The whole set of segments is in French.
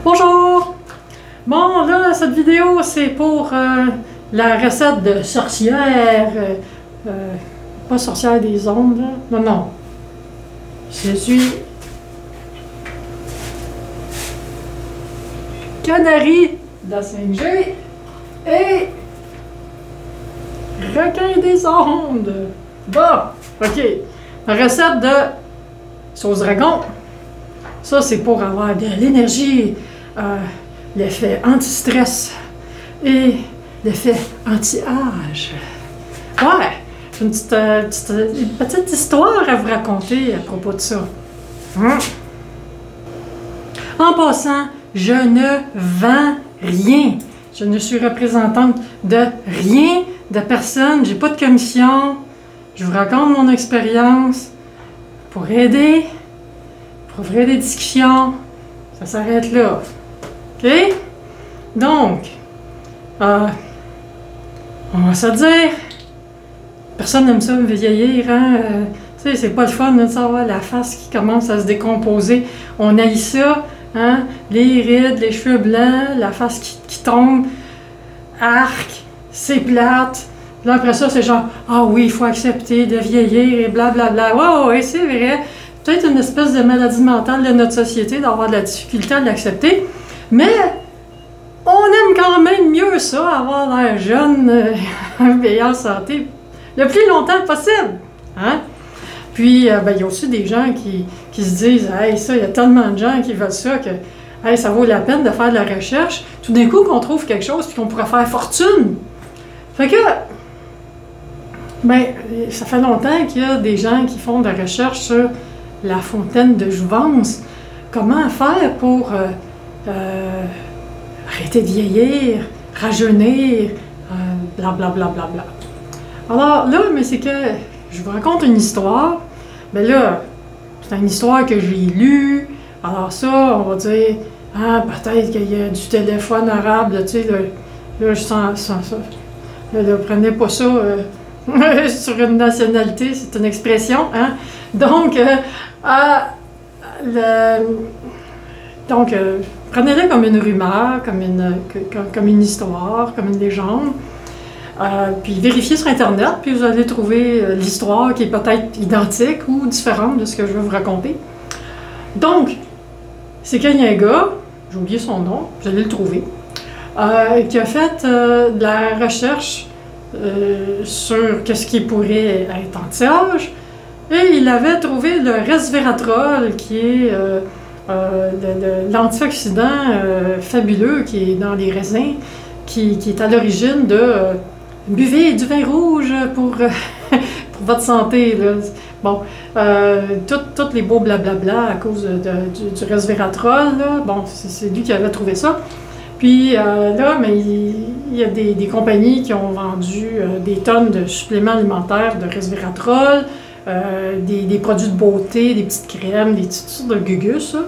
Bonjour! Bon, là, cette vidéo, c'est pour la recette de sorcière. Pas sorcière des ondes, là. Non, non. Je suis canari de la 5G et requin des ondes. Bon, ok. La recette de sauce dragon. Ça, c'est pour avoir de l'énergie, l'effet anti-stress et l'effet anti-âge. Ouais, j'ai une petite histoire à vous raconter à propos de ça. En passant, je ne vends rien. Je ne suis représentante de rien, de personne. J'ai pas de commission. Je vous raconte mon expérience pour aider, pour ouvrir des discussions. Ça s'arrête là. OK? Donc, on va se dire, personne n'aime ça me vieillir, hein? Tu sais, c'est pas le fun de savoir la face qui commence à se décomposer. On haït ça, hein? Les rides, les cheveux blancs, la face qui tombe, arc, c'est plate. Là, après ça, c'est genre, ah oui, il faut accepter de vieillir et blablabla. Ouais, ouais, c'est vrai. Peut-être une espèce de maladie mentale de notre société d'avoir de la difficulté à l'accepter. Mais on aime quand même mieux ça, avoir l'air jeune, en meilleure santé, le plus longtemps possible. Hein? Puis, ben, il y a aussi des gens qui se disent, hey, ça, il y a tellement de gens qui veulent ça que hey, ça vaut la peine de faire de la recherche. Tout d'un coup, qu'on trouve quelque chose puis qu'on pourrait faire fortune. Fait que, ben, ça fait longtemps qu'il y a des gens qui font de la recherche sur la fontaine de jouvence. Comment faire pour arrêter de vieillir, rajeunir, blablabla. Alors là, mais c'est que je vous raconte une histoire. Ben là, c'est une histoire que j'ai lue. Alors ça, on va dire, ah, peut-être qu'il y a du téléphone arabe, tu sais, là, je sens ça. Là, prenez pas ça sur une nationalité, c'est une expression, hein. Donc, prenez-le comme une rumeur, comme une histoire, comme une légende. Puis vérifiez sur Internet, puis vous allez trouver l'histoire qui est peut-être identique ou différente de ce que je vais vous raconter. Donc, c'est qu'il y a un gars, j'ai oublié son nom, vous allez le trouver, qui a fait de la recherche sur qu'est-ce qui pourrait être anti-âge, et il avait trouvé le resveratrol, qui est l'antioxydant fabuleux qui est dans les raisins, qui est à l'origine de buvez du vin rouge pour votre santé. Là. Bon, tous les beaux blablabla à cause du resveratrol, là, bon, c'est lui qui avait trouvé ça. Puis là, mais il y a des compagnies qui ont vendu des tonnes de suppléments alimentaires de resveratrol, des produits de beauté, des petites crèmes, des petites sortes de gugus, ça.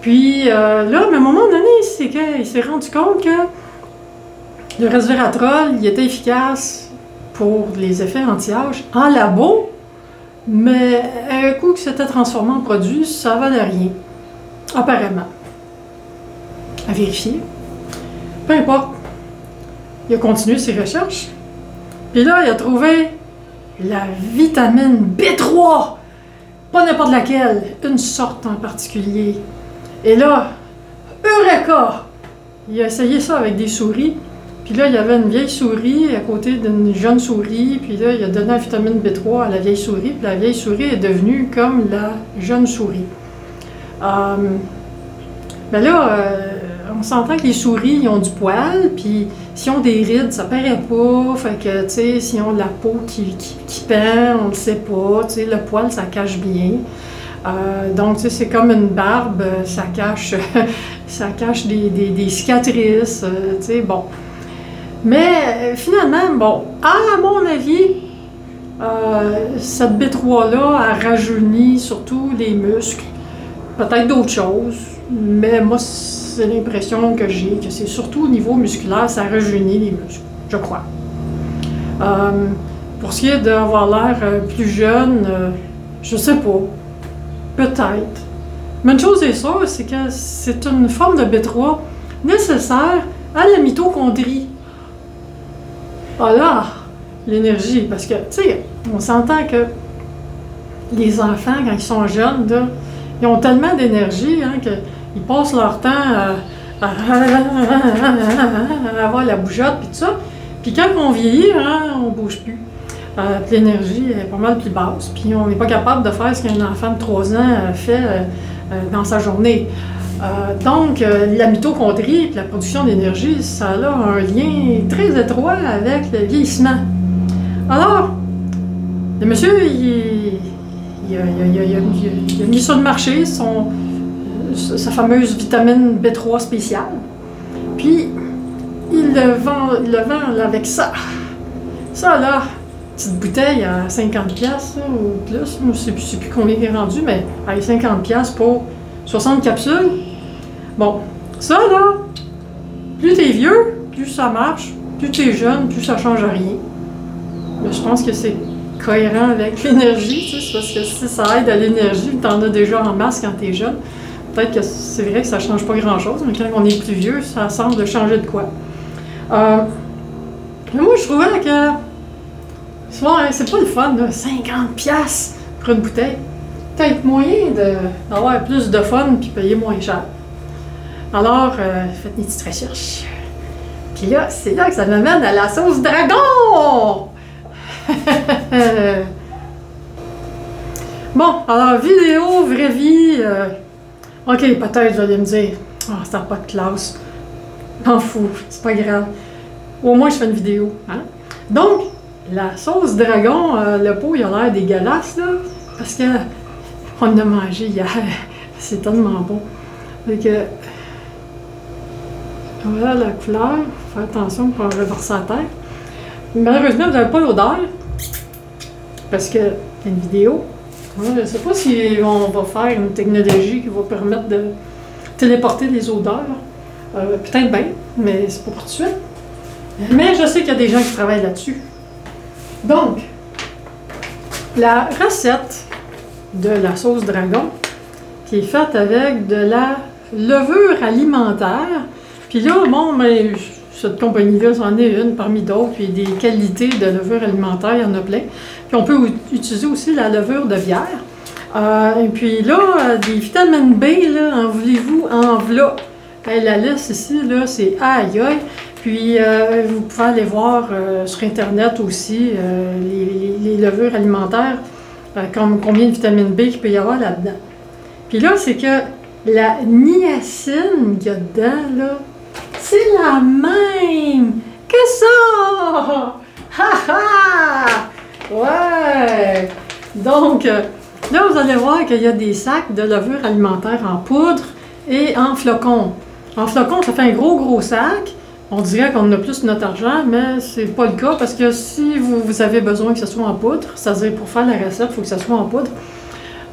Puis là, mais à un moment donné, c'est qu'il s'est rendu compte que le resveratrol, il était efficace pour les effets anti-âge en labo, mais un coup que c'était transformé en produit, ça valait rien, apparemment. À vérifier. Peu importe. Il a continué ses recherches. Puis là, il a trouvé la vitamine B3. Pas n'importe laquelle, une sorte en particulier. Et là, Eureka! Il a essayé ça avec des souris. Puis là, il y avait une vieille souris à côté d'une jeune souris. Puis là, il a donné la vitamine B3 à la vieille souris. Puis la vieille souris est devenue comme la jeune souris. Ben là, on s'entend que les souris, ils ont du poil, puis s'ils ont des rides, ça paraît pas. Fait que, tu sais, s'ils ont de la peau qui pend, on le sait pas. Tu sais, le poil, ça cache bien. Donc, tu sais, c'est comme une barbe, ça cache des cicatrices, tu sais, bon. Mais finalement, bon, à mon avis, cette B3-là a rajeuni surtout les muscles, peut-être d'autres choses, mais moi, c'est l'impression que j'ai, que c'est surtout au niveau musculaire, ça rajeunit les muscles, je crois. Pour ce qui est d'avoir l'air plus jeune, je sais pas, peut-être. Mais une chose est sûre, c'est que c'est une forme de B3 nécessaire à la mitochondrie. Voilà, l'énergie. Parce que, tu sais, on s'entend que les enfants, quand ils sont jeunes, là, ils ont tellement d'énergie hein, qu'ils passent leur temps à avoir la bougeotte et tout ça. Puis quand on vieillit, hein, on ne bouge plus. L'énergie est pas mal plus basse. Puis on n'est pas capable de faire ce qu'un enfant de 3 ans fait dans sa journée. Donc, la mitochondrie et la production d'énergie, ça a un lien très étroit avec le vieillissement. Alors, le monsieur, il a mis sur le marché sa fameuse vitamine B3 spéciale. Puis, il le vend là, avec ça. Ça, là, petite bouteille à 50$ ou plus. Je ne sais plus combien il est rendu, mais à 50$ pour 60 capsules. Bon, ça, là, plus t'es vieux, plus ça marche. Plus t'es jeune, plus ça change rien. Mais je pense que c'est cohérent avec l'énergie, tu sais, parce que si ça aide à l'énergie, t'en as déjà en masse quand t'es jeune. Peut-être que c'est vrai que ça change pas grand-chose, mais quand on est plus vieux, ça semble changer de quoi. Mais moi, je trouvais que c'est pas le fun, là, 50$ pour une bouteille. Peut-être moyen d'avoir plus de fun puis payer moins cher. Alors, faites une petite recherche. Puis là, c'est là que ça m'amène à la sauce dragon! Bon, alors, vidéo, vraie vie. Ok, peut-être, vous allez me dire, ça n'a pas de classe. M'en fous, c'est pas grave. Au moins, je fais une vidéo. Hein? Donc, la sauce dragon, le pot, il a l'air dégueulasse, là, parce que on en a mangé hier. C'est tellement bon. Donc, voilà la couleur. Faut faire attention pour en reverser à terre. Malheureusement, vous n'avez pas l'odeur, parce que c'est une vidéo. Je ne sais pas si on va faire une technologie qui va permettre de téléporter les odeurs. Peut-être bien, mais c'est pas pour tout de suite. Mais je sais qu'il y a des gens qui travaillent là-dessus. Donc, la recette de la sauce dragon, qui est faite avec de la levure alimentaire. Puis là, bon, mais cette compagnie-là, c'en est une parmi d'autres, puis des qualités de levure alimentaire, il y en a plein. Puis on peut utiliser aussi la levure de bière. Et puis là, des vitamines B, là, en voulez-vous, en v'là. La liste ici, là, c'est aïe aïe. Puis vous pouvez aller voir sur Internet aussi les levures alimentaires, comme combien de vitamine B qu'il peut y avoir là-dedans. Puis là, c'est que la niacine qu'il y a dedans, là, c'est la même que ça! Ha ha! Ouais! Donc, là, vous allez voir qu'il y a des sacs de levure alimentaire en poudre et en flocons. En flocons, ça fait un gros sac. On dirait qu'on a plus de notre argent, mais c'est pas le cas parce que si vous avez besoin que ce soit en poudre, c'est-à-dire pour faire la recette, il faut que ça soit en poudre,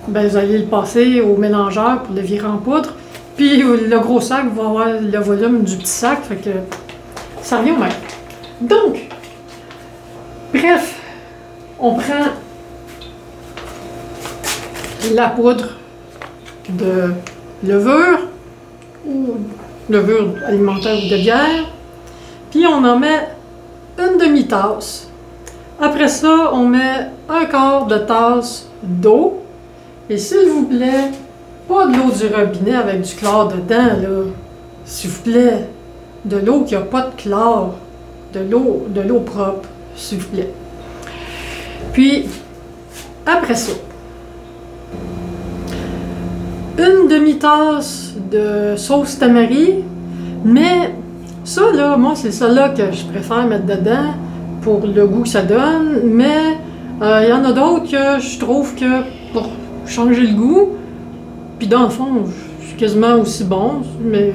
ben, vous allez le passer au mélangeur pour le virer en poudre. Puis le gros sac va avoir le volume du petit sac, fait que ça revient au même. Donc, bref, on prend la poudre de levure ou levure alimentaire ou de bière, puis on en met une demi-tasse. Après ça, on met un quart de tasse d'eau. Et s'il vous plaît, pas de l'eau du robinet avec du chlore dedans, là. S'il vous plaît, de l'eau qui n'a pas de chlore, de l'eau propre, s'il vous plaît. Puis, après ça, une demi-tasse de sauce tamari, mais ça, là, moi, c'est ça là que je préfère mettre dedans pour le goût que ça donne, mais il y en a d'autres que je trouve que pour changer le goût, puis dans le fond, c'est quasiment aussi bon, mais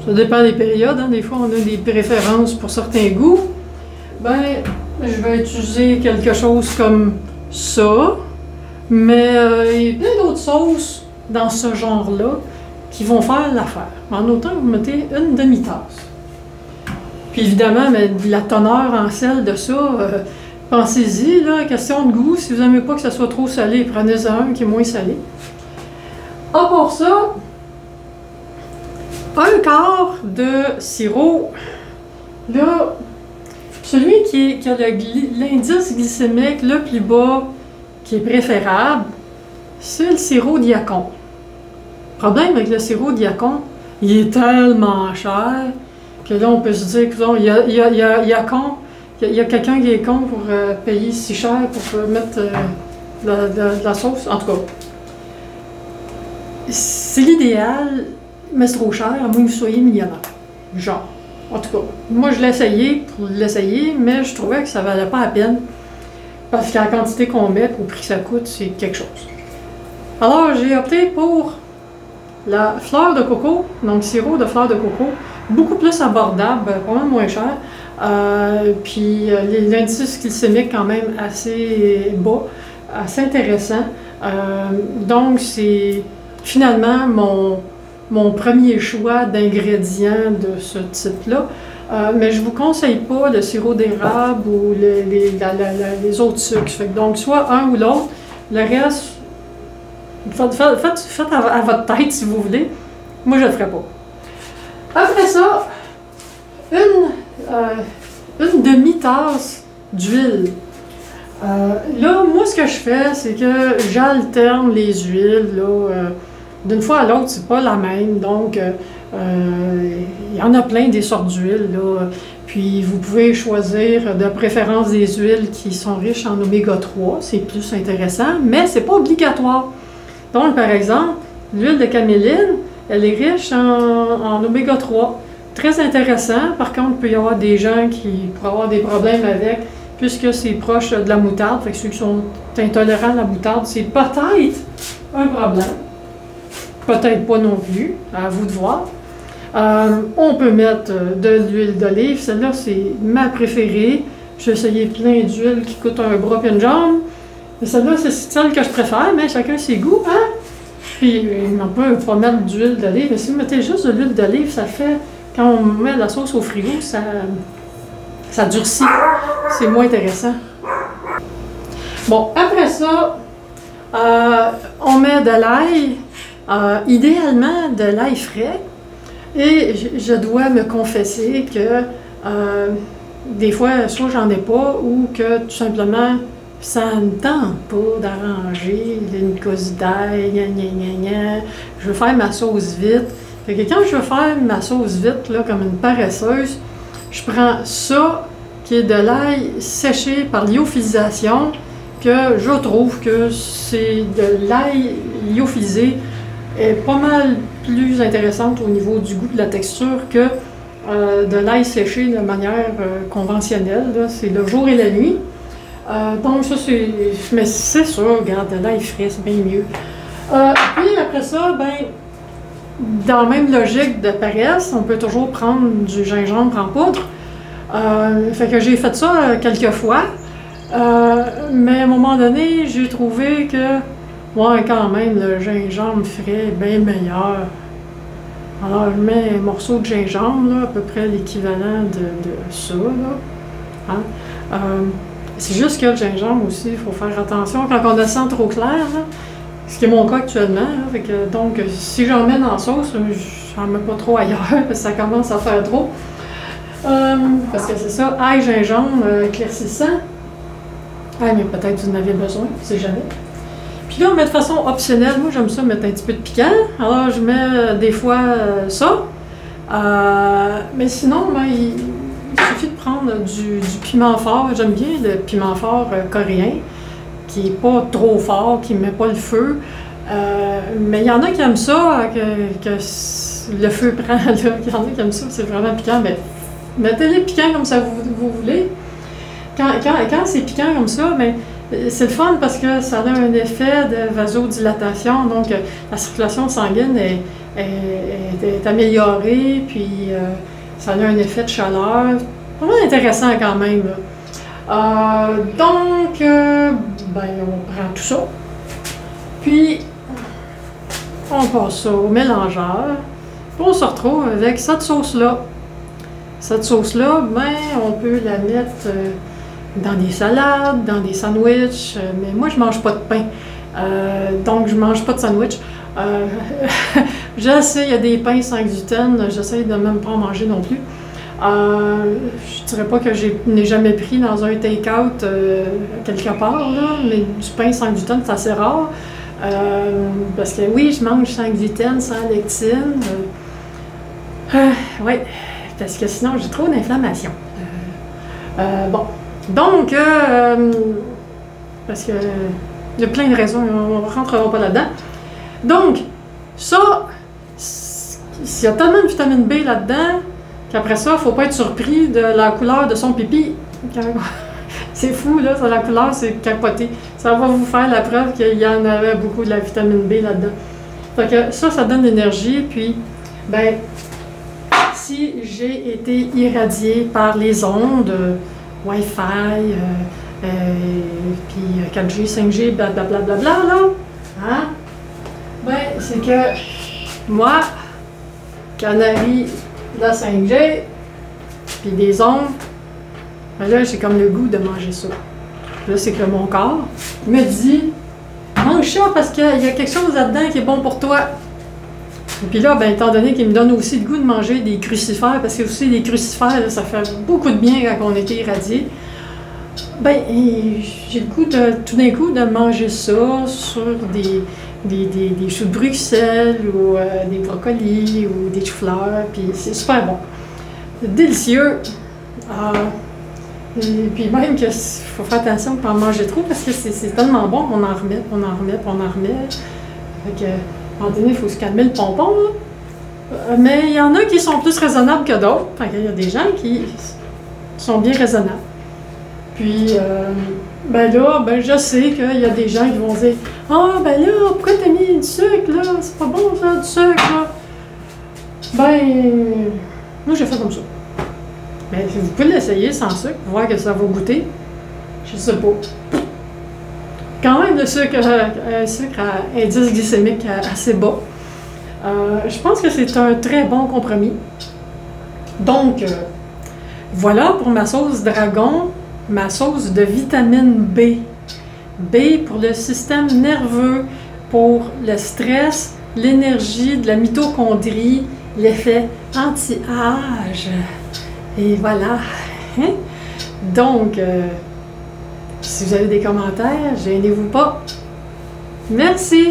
ça dépend des périodes, hein. Des fois, on a des préférences pour certains goûts. Ben, je vais utiliser quelque chose comme ça, mais il y a plein d'autres sauces dans ce genre-là qui vont faire l'affaire. En autant que vous mettez une demi-tasse. Puis évidemment, mais de la teneur en sel de ça, pensez-y, là, question de goût. Si vous n'aimez pas que ça soit trop salé, prenez-en un qui est moins salé. À part ça, un quart de sirop. Là, celui qui a l'indice glycémique le plus bas, qui est préférable, c'est le sirop Diacon. Le problème avec le sirop Diacon, il est tellement cher que là, on peut se dire qu'il y a quelqu'un qui est con pour payer si cher pour mettre de la sauce. En tout cas, c'est l'idéal, mais c'est trop cher, à moins que vous soyez millionnaire. Genre. En tout cas, moi je l'ai essayé pour l'essayer, mais je trouvais que ça valait pas la peine. Parce que la quantité qu'on met, au prix que ça coûte, c'est quelque chose. Alors j'ai opté pour la fleur de coco, donc sirop de fleur de coco, beaucoup plus abordable, pas mal moins cher. Puis l'indice glycémique quand même assez bas, assez intéressant. Donc c'est finalement mon premier choix d'ingrédients de ce type-là. Mais je ne vous conseille pas le sirop d'érable ou les autres sucres. Donc, soit un ou l'autre. Le reste, faites à votre tête si vous voulez. Moi, je ne le ferai pas. Après ça, une demi-tasse d'huile. Là, moi, ce que je fais, c'est que j'alterne les huiles. D'une fois à l'autre, c'est pas la même. Donc, il y en a plein des sortes d'huiles. Puis, vous pouvez choisir de préférence des huiles qui sont riches en oméga 3. C'est plus intéressant, mais c'est pas obligatoire. Donc, par exemple, l'huile de caméline, elle est riche en oméga 3. Très intéressant. Par contre, il peut y avoir des gens qui pourraient avoir des problèmes avec, puisque c'est proche de la moutarde. Fait que ceux qui sont intolérants à la moutarde, c'est peut-être un problème. Peut-être pas non plus, à vous de voir. On peut mettre de l'huile d'olive. Celle-là, c'est ma préférée. J'ai essayé plein d'huiles qui coûtent un bras et une jambe. Mais celle-là, c'est celle que je préfère, mais chacun ses goûts, hein? Puis, on peut pas mettre d'huile d'olive, mais si vous mettez juste de l'huile d'olive, ça fait, quand on met la sauce au frigo, ça durcit. C'est moins intéressant. Bon, après ça, on met de l'ail. Idéalement de l'ail frais, et je dois me confesser que des fois, soit j'en ai pas, ou que tout simplement, ça ne tente pas d'arranger une cause d'ail, je veux faire ma sauce vite. Fait que quand je veux faire ma sauce vite, là, comme une paresseuse, je prends ça, qui est de l'ail séché par lyophilisation, que je trouve que c'est de l'ail lyophilisé, est pas mal plus intéressante au niveau du goût de la texture que de l'ail séché de manière conventionnelle. C'est le jour et la nuit. Donc ça, c'est... Mais c'est sûr, regarde, de l'ail frais, c'est bien mieux. Puis après ça, ben, dans la même logique de paresse, on peut toujours prendre du gingembre en poudre. Fait que j'ai fait ça quelques fois. Mais à un moment donné, j'ai trouvé que ouais, quand même, le gingembre frais est bien meilleur. Alors, je mets un morceau de gingembre, là, à peu près l'équivalent de ça. Là. Hein? C'est juste que le gingembre aussi, il faut faire attention quand on le sent trop clair, là, ce qui est mon cas actuellement. Là, fait que, donc, si j'en mets dans la sauce, j'en mets pas trop ailleurs, parce que ça commence à faire trop. Parce que c'est ça, ail, gingembre, éclaircissant. Ah, mais peut-être vous en avez besoin, je sais jamais. Puis là, mais de façon optionnelle, moi j'aime ça mettre un petit peu de piquant. Alors je mets des fois ça. Mais sinon, ben, il suffit de prendre du piment fort. J'aime bien le piment fort coréen, qui n'est pas trop fort, qui ne met pas le feu. Mais il y en a qui aiment ça, que le feu prend. Il y en a qui aiment ça, c'est vraiment piquant. Mais mettez-les piquants comme ça vous voulez. Quand c'est piquant comme ça, mais c'est le fun parce que ça a un effet de vasodilatation, donc la circulation sanguine est améliorée, puis ça a un effet de chaleur. Vraiment intéressant quand même. Donc, ben, on prend tout ça, puis on passe ça au mélangeur, puis on se retrouve avec cette sauce-là. Cette sauce-là, ben, on peut la mettre dans des salades, dans des sandwichs, mais moi je mange pas de pain, donc je mange pas de sandwich. Je sais, il y a des pains sans gluten, j'essaie de même pas en manger non plus. Je dirais pas que je n'ai jamais pris dans un take-out quelque part, là, mais du pain sans gluten, c'est assez rare. Parce que oui, je mange sans gluten, sans lectine. Oui, parce que sinon j'ai trop d'inflammation. Bon, donc, parce que il y a plein de raisons, on ne rentrera pas là-dedans. Donc, ça, s'il y a tellement de vitamine B là-dedans, qu'après ça, il ne faut pas être surpris de la couleur de son pipi. C'est fou, là, la couleur, c'est capoté. Ça va vous faire la preuve qu'il y en avait beaucoup de la vitamine B là-dedans. Fait que ça donne de l'énergie, puis, ben, si j'ai été irradiée par les ondes, Wi-Fi, puis 4G, 5G, blablabla, là, hein? Ben, c'est que moi, Canary, la 5G, puis des ondes, ben là, j'ai comme le goût de manger ça. Là, c'est que mon corps me dit, mange ça parce qu'il y a quelque chose là-dedans qui est bon pour toi. Et puis là, ben, étant donné qu'il me donne aussi le goût de manger des crucifères, parce que aussi les crucifères, là, ça fait beaucoup de bien quand on était irradié, ben, j'ai le goût de, tout d'un coup, de manger ça sur des choux de Bruxelles ou des brocolis ou des choux-fleurs, puis c'est super bon. C'est délicieux. Et puis même qu'il faut faire attention pour en manger trop parce que c'est tellement bon qu'on en remet, on en remet, on en remet. Fait que, à un moment donné, il faut se calmer le pompon, là. Mais il y en a qui sont plus raisonnables que d'autres. Fait qu'il y a des gens qui sont bien raisonnables. Puis, ben là, ben je sais qu'il y a des gens qui vont dire « Ah, ben là, pourquoi t'as mis du sucre, là? C'est pas bon, ça, du sucre, là. » Ben, moi, j'ai fait comme ça. Mais vous pouvez l'essayer sans sucre, voir que ça va goûter. Je sais pas. Quand même, le sucre, un sucre à indice glycémique assez bas. Je pense que c'est un très bon compromis. Donc, voilà pour ma sauce dragon, ma sauce de vitamine B. B pour le système nerveux, pour le stress, l'énergie, de la mitochondrie, l'effet anti-âge. Et voilà. Hein? Donc, si vous avez des commentaires, gênez-vous pas. Merci.